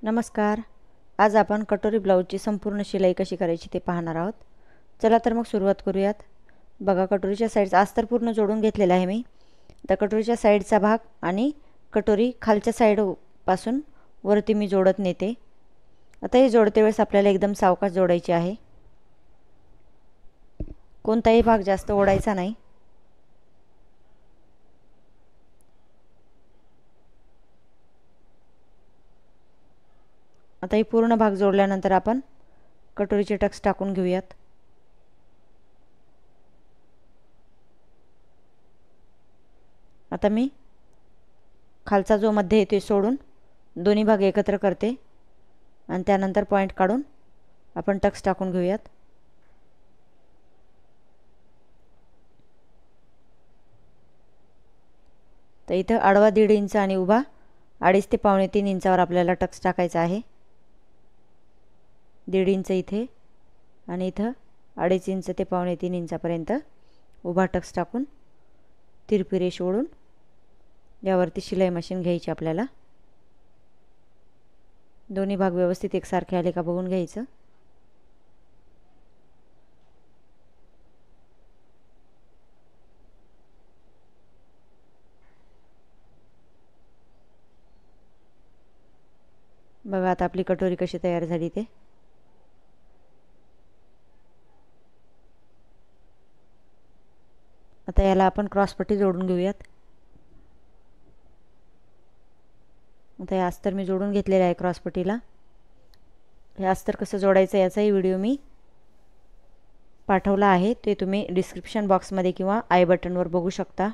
नमस्कार. आज आपण कटोरी ब्लाऊजची संपूर्ण शिलाई कशी करायची ते पाहणार आहोत. चला तर मग सुरुवात करूयात. बघा, कटोरीच्या साईडचा अस्तर पूर्ण जोडून घेतलेला आहे मी. तर कटोरीच्या साईडचा भाग आणि कटोरी खालच्या साईडपासून वरती मी जोडत नेते. आता हे जोडते वेळेस आपल्याला एकदम सावकाश जोडायची आहे. कोणताही भाग जास्त ओढायचा नाही. आता ही पूर्ण भाग जोडल्यानंतर आपण कटोरीचे टक्स टाकून घेऊयात. आता मी खालचा जो मध्ये येतो सोडून दोन्ही भाग एकत्र करते आणि त्यानंतर पॉईंट काढून आपण टक्स टाकून घेऊयात. तर इथं आडवा 1.5 इंच आणि उभा 2.5 ते 2.25 इंचावर आपल्याला टक्स टाकायचा आहे. 1.5 इंच इथे आणि इथं 2.5 इंच ते 2.25 इंचापर्यंत उभा टक्स टाकून तिरपी रेष ओढून यावरती शिलाई मशीन घ्यायची आपल्याला. दोन्ही भाग व्यवस्थित एकसारखे आले का बघून घ्यायचं. बघा आता आपली कटोरी कशी तयार झाली ते. आता याला आपण क्रॉसपट्टी जोडून घेऊयात. आता हे अस्तर मी जोडून घेतलेले आहे क्रॉसपट्टीला. हे अस्तर कसं जोडायचं याचाही व्हिडिओ मी पाठवला आहे, ते तुम्ही डिस्क्रिप्शन बॉक्समध्ये किंवा आय बटनवर बघू शकता.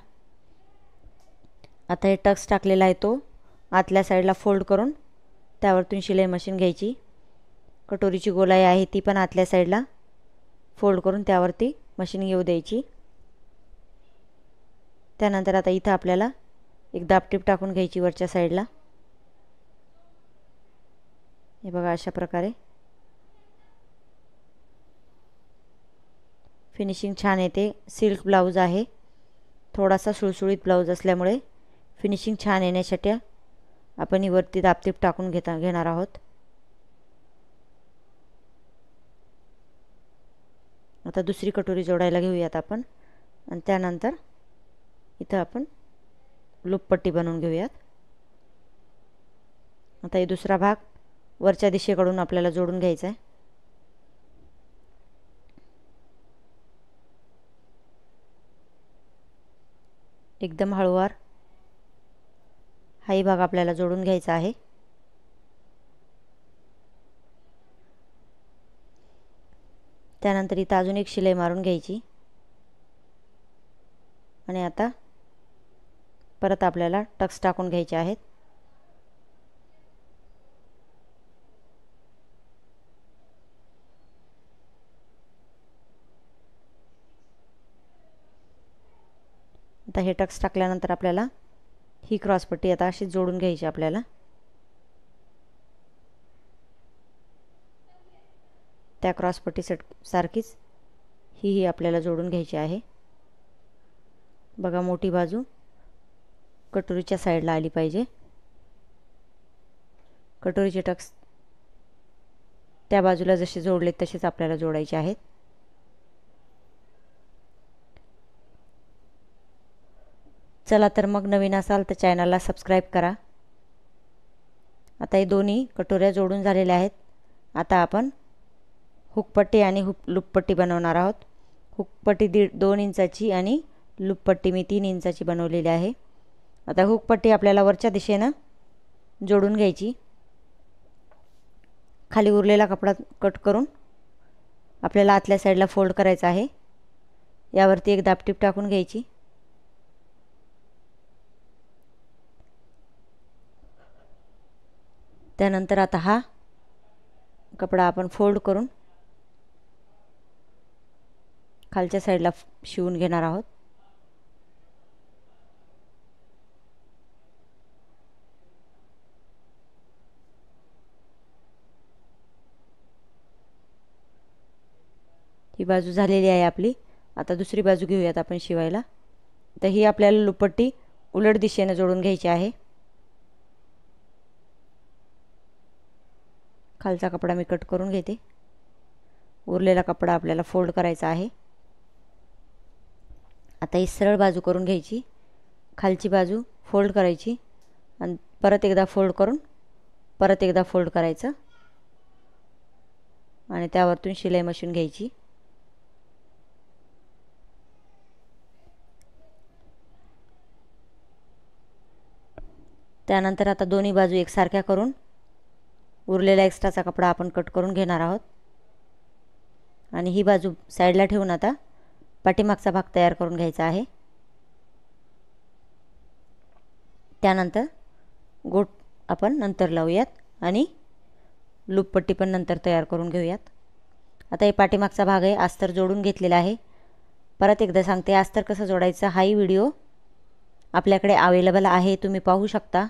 आता हे टक्स टाकलेला आहे तो आतल्या साईडला फोल्ड करून त्यावरतून शिलाई मशीन घ्यायची. कटोरीची गोलाई आहे ती पण आतल्या साईडला फोल्ड करून त्यावरती मशीन येऊ द्यायची. त्यानंतर आता इथं आपल्याला एक दाबटीप टाकून घ्यायची वरच्या साईडला. हे बघा अशा प्रकारे फिनिशिंग छान येते. सिल्क ब्लाऊज आहे, थोडासा सुळसुळीत ब्लाऊज असल्यामुळे फिनिशिंग छान येण्यासाठी आपण ही वरती दाबटीप टाकून घेणार आहोत. आता दुसरी कटोरी जोडायला घेऊयात आपण आणि त्यानंतर इथं आपण लूपपट्टी बनवून घेऊयात. आता हे दुसरा भाग वरच्या दिशेकडून आपल्याला जोडून घ्यायचा आहे. एकदम हळूवार हाही भाग आपल्याला जोडून घ्यायचा आहे. त्यानंतर इथं अजून एक शिलाई मारून घ्यायची आणि आता परत आपल्याला टक्स टाकून घ्यायचे आहेत. आता हे टक्स टाकल्यानंतर आपल्याला ही क्रॉसपट्टी आता अशी जोडून घ्यायची आपल्याला. त्या क्रॉसपट्टी सारखीच ही आपल्याला जोडून घ्यायची आहे. बघा, मोठी बाजू कटोरीच्या साईडला आली पाहिजे. कटोरीचे टक्स त्या बाजूला जसे जोडले तसेच आपल्याला जोडायचे आहेत. चला तर मग नवीन असाल तर चॅनलला सबस्क्राईब करा. आता हे दोन्ही कटोऱ्या जोडून झालेल्या आहेत. आता आपण हुकपट्टी आणि लूपपट्टी बनवणार आहोत. हुकपट्टी 2 इंचाची आणि लूपपट्टी मी 3 इंचाची बनवलेली आहे. आता हुकपट्टी आपल्याला वरच्या दिशेनं जोडून घ्यायची. खाली उरलेला कपडा कट करून आपल्याला आतल्या साईडला फोल्ड करायचा आहे. यावरती एक दाबटीप टाकून घ्यायची. त्यानंतर आता हा कपडा आपण फोल्ड करून खालच्या साईडला शिवून घेणार आहोत. ही बाजू झालेली आहे आपली. आता दुसरी बाजू घेऊयात आपण शिवायला. तर ही आपल्याला लूपपट्टी उलट दिशेने जोडून घ्यायची आहे. खालचा कपडा मी कट करून घेते। उरलेला कपडा आपल्याला फोल्ड करायचा आहे। आता ही सरळ बाजू करून घ्यायची, खालची बाजू फोल्ड करायची आणि परत एकदा फोल्ड करून परत एकदा फोल्ड करायचं आणि त्यावरतून शिलाई मशीन घ्यायची। त्यानंतर आता दोन्ही बाजू एकसारख्या करून उरलेला एक्स्ट्राचा कपडा आपण कट करून घेणार आहोत आणि ही बाजू साईडला ठेवून आता पाठीमागचा भाग तयार करून घ्यायचा आहे। त्यानंतर गोट आपण नंतर लावूयात आणि लूप पट्टी पण नंतर तयार करून घेऊयात। आता हे पाठीमागचा भाग आहे, अस्तर जोडून घेतलेला आहे। परत एकदा सांगते, अस्तर कसं जोडायचं हाही व्हिडिओ आपल्याकडे अवेलेबल आहे, तुम्ही पाहू शकता।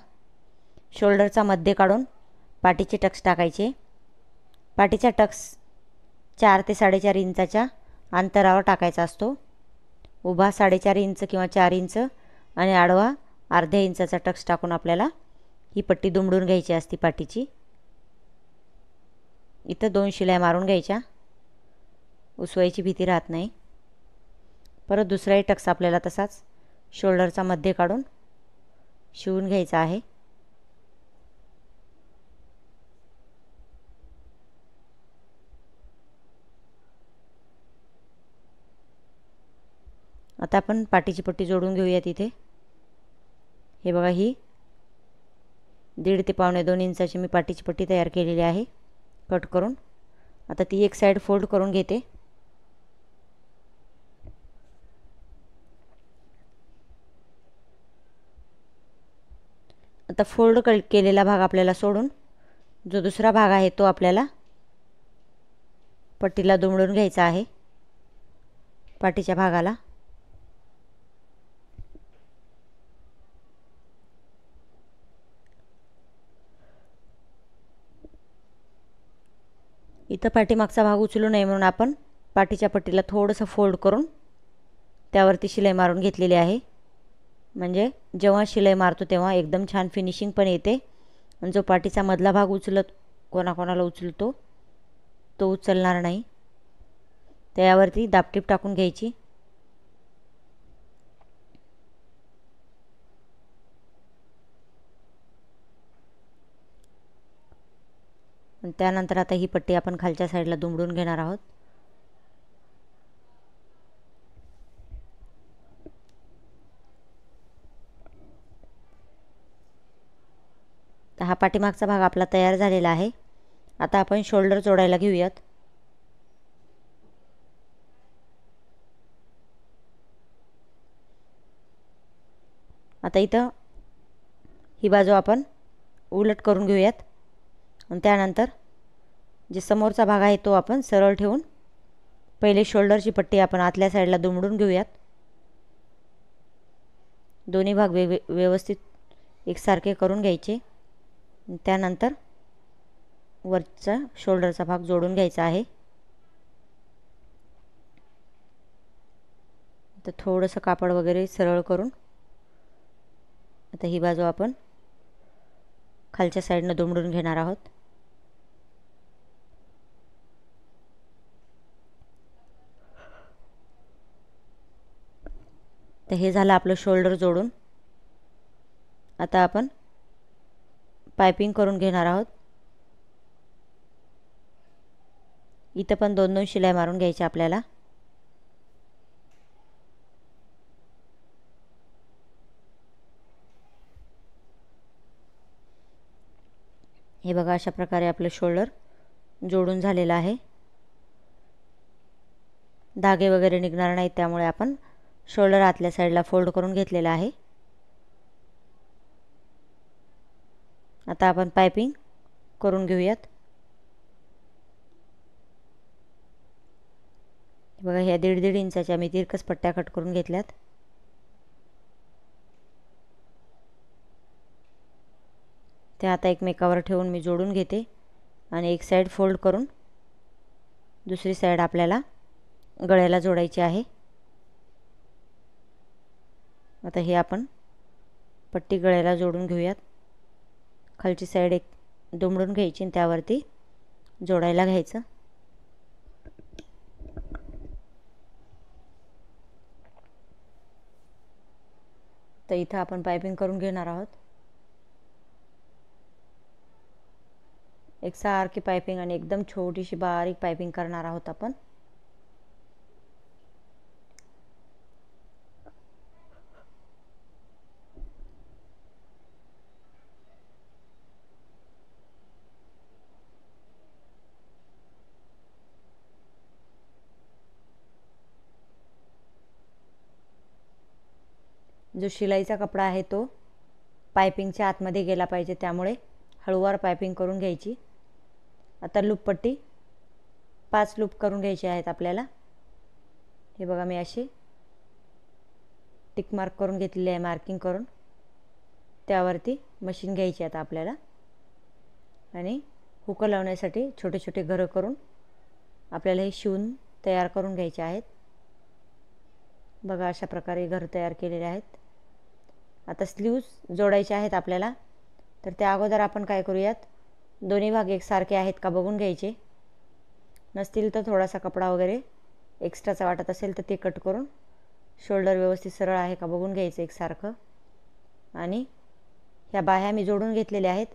शोल्डरचा मध्य काढून पाठीचे टक्स टाकायचे। पाठीचा टक्स 4 ते 4.5 इंचाच्या अंतरावर टाकायचा असतो। उभा 4.5 इंच किंवा 4 इंच आणि आडवा अर्ध्या इंचाचा टक्स टाकून आपल्याला ही पट्टी दुमडून घ्यायची असते पाठीची। इथं 2 शिलाई मारून घ्यायच्या, उसवायची भीती राहत नाही। परत दुसराही टक्स आपल्याला तसाच शोल्डरचा मध्य काढून शिवून घ्यायचा आहे। आता आपण पाठीची पट्टी जोडून घेऊयात। इथे हे बघा, ही 1.5 ते 1.25 इंचाची मी पाठीची पट्टी तयार केलेली आहे कट करून। आता ती एक साइड फोल्ड करून घेते। आता फोल्ड केलेला भाग आपल्याला सोडून जो दुसरा भाग आहे तो आपल्याला पट्टीला दुमडून घ्यायचा आहे पाठीच्या भागाला। इथं पाठीमागचा भाग उचलू नये म्हणून आपण पाठीच्या पट्टीला थोडंसं फोल्ड करून त्यावरती शिलाई मारून घेतलेली आहे। म्हणजे जेव्हा शिलाई मारतो तेव्हा एकदम छान फिनिशिंग पण येते आणि जो पाठीचा मधला भाग कोणाकोणाला उचलतो तो उचलणार नाही। त्यावरती दाबटीप टाकून घ्यायची। त्यानंतर आता ही पट्टी आपण खालच्या साईडला दुमडून घेणार आहोत। तर हा पाठीमागचा भाग आपला तयार झालेला आहे। आता आपण शोल्डर जोडायला घेऊयात। आता इथं ही बाजू आपण उलट करून घेऊयात आणि त्यानंतर जे समोरचा भाग आहे तो आपण सरळ ठेवून पहिले शोल्डरची पट्टी आपण आतल्या साईडला दुमडून घेऊयात। दोन्ही भाग व्यवस्थित एकसारखे करून घ्यायचे। त्यानंतर वरचा शोल्डरचा भाग जोडून घ्यायचा आहे। तर थोडंसं कापड वगैरे सरळ करून आता ही बाजू आपण खालच्या साईडने दुमडून घेणार आहोत। तर हे झालं आपलं शोल्डर जोडून। आता आपण पाइपिंग करून घेणार आहोत। इथं पण 2-2 शिलाई मारून घ्यायच्या आपल्याला। हे बघा, अशा प्रकारे आपलं शोल्डर जोडून झालेलं आहे। धागे वगैरे निघणार नाहीत त्यामुळे आपण शोल्डर आतल्या साईडला फोल्ड करून घेतलेला आहे। आता आपण पाइपिंग करून घेऊयात। बघा, ह्या 1.5 इंचाच्या मी तिरकस पट्ट्या कट करून घेतल्यात। त्या आता एकमेकावर ठेवून मी जोडून घेते आणि एक साइड फोल्ड करून दुसरी साइड आपल्याला गळ्याला जोडायची आहे। आता हे आपण पट्टी गळ्याला जोडून घेऊयात। खालची साइड एक दुमडून घ्यायची आणि त्यावरती जोडायला घ्यायचं. तर इथं आपण पायपिंग करून घेणार आहोत. एकसारखी पायपिंग आणि एकदम छोटीशी बारीक पायपिंग करणार आहोत आपण. जो शिलाईचा कपडा आहे तो पायपिंगच्या आतमध्ये गेला पाहिजे, त्यामुळे हळूवार पायपिंग करून घ्यायची. आता लूप पट्टी 5 लूप करून घ्यायचे आहेत आपल्याला. हे बघा मी अशी टिक मार्क करून घेतलेली आहे, मार्किंग करून. त्यावरती मशीन घ्यायची आता आपल्याला आणि हुक लावण्यासाठी छोटे छोटे घरं करून आपल्याला हे शिवून तयार करून घ्यायचे आहेत. बघा अशा प्रकारे घर तयार केलेले आहेत. आता स्लीव्ज जोडायचे आहेत आपल्याला. तर त्या अगोदर आपण काय करूयात, दोन्ही भाग एकसारखे आहेत का बघून घ्यायचे. नसतील तर थोडासा कपडा वगैरे एक्स्ट्राचा वाटत असेल तर ते कट करून शोल्डर व्यवस्थित सरळ आहे का बघून घ्यायचं एकसारखं. आणि ह्या बाह्या मी जोडून घेतलेल्या आहेत.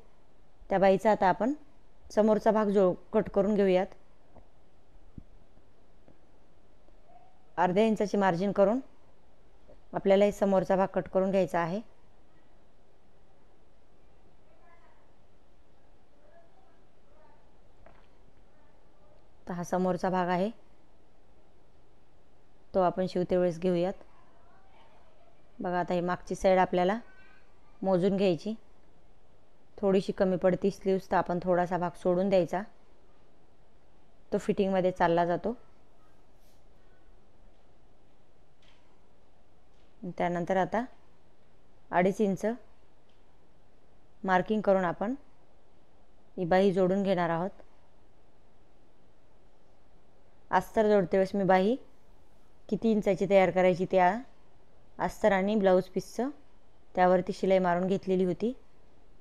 त्या बाईचा आता आपण समोरचा भाग कट करून घेऊयात. अर्ध्या इंचाची मार्जिन करून आपल्याला हे समोरचा भाग कट करून घ्यायचा आहे. तर हा समोरचा भाग आहे, तो आपण शिवते वेळेस घेऊयात. बघा आता ही मागची साईड आपल्याला मोजून घ्यायची. थोडीशी कमी पडती स्लीव्स, तर आपण थोडासा भाग सोडून द्यायचा, तो फिटिंगमध्ये चालला जातो. त्यानंतर आता 2.5 इंच मार्किंग करून आपण ही बाही जोडून घेणार आहोत. अस्तर जोडते वेळेस मी बाही किती इंचाची तयार करायची त्या अस्तर आणि ब्लाऊज पीसचं त्यावरती शिलाई मारून घेतलेली होती.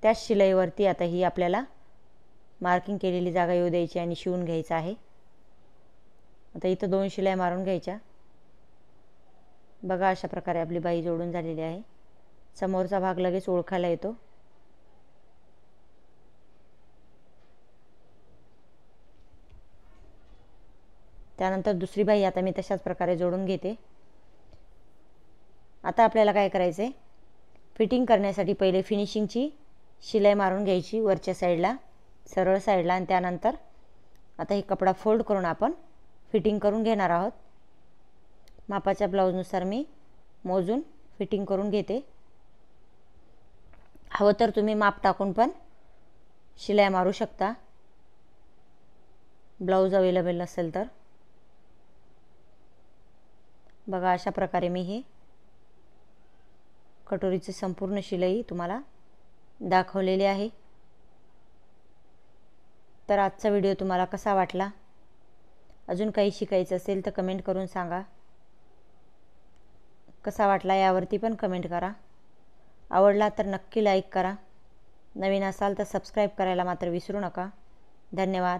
त्याच शिलाईवरती आता ही आपल्याला मार्किंग केलेली जागा येऊ द्यायची आणि शिवून घ्यायचं आहे. आता इथं 2 शिलाई मारून घ्यायच्या. बघा अशा प्रकारे आपली बाही जोडून झालेली आहे. समोरचा भाग लगेच ओळखायला येतो. त्यानंतर दुसरी बाही आता मी तशाच प्रकारे जोडून घेते. आता आपल्याला काय करायचं आहे, फिटिंग करण्यासाठी पहिले फिनिशिंगची शिलाई मारून घ्यायची वरच्या साईडला, सरळ साईडला. आणि त्यानंतर आता हे कपडा फोल्ड करून आपण फिटिंग करून घेणार आहोत. मापाच्या ब्लाऊजनुसार मी मोजून फिटिंग करून घेते. हवं तर तुम्ही माप टाकून पण शिलाई मारू शकता, ब्लाऊज अवेलेबल नसेल तर. बघा अशा प्रकारे मी हे कटोरीची संपूर्ण शिलाई तुम्हाला दाखवलेली आहे. तर आजचा व्हिडिओ तुम्हाला कसा वाटला, अजून काही शिकायचं असेल तर कमेंट करून सांगा. कसा वाटला यावरती पण कमेंट करा. आवडला तर नक्की लाईक करा. नवीन असाल तर सबस्क्राईब करायला मात्र विसरू नका. धन्यवाद.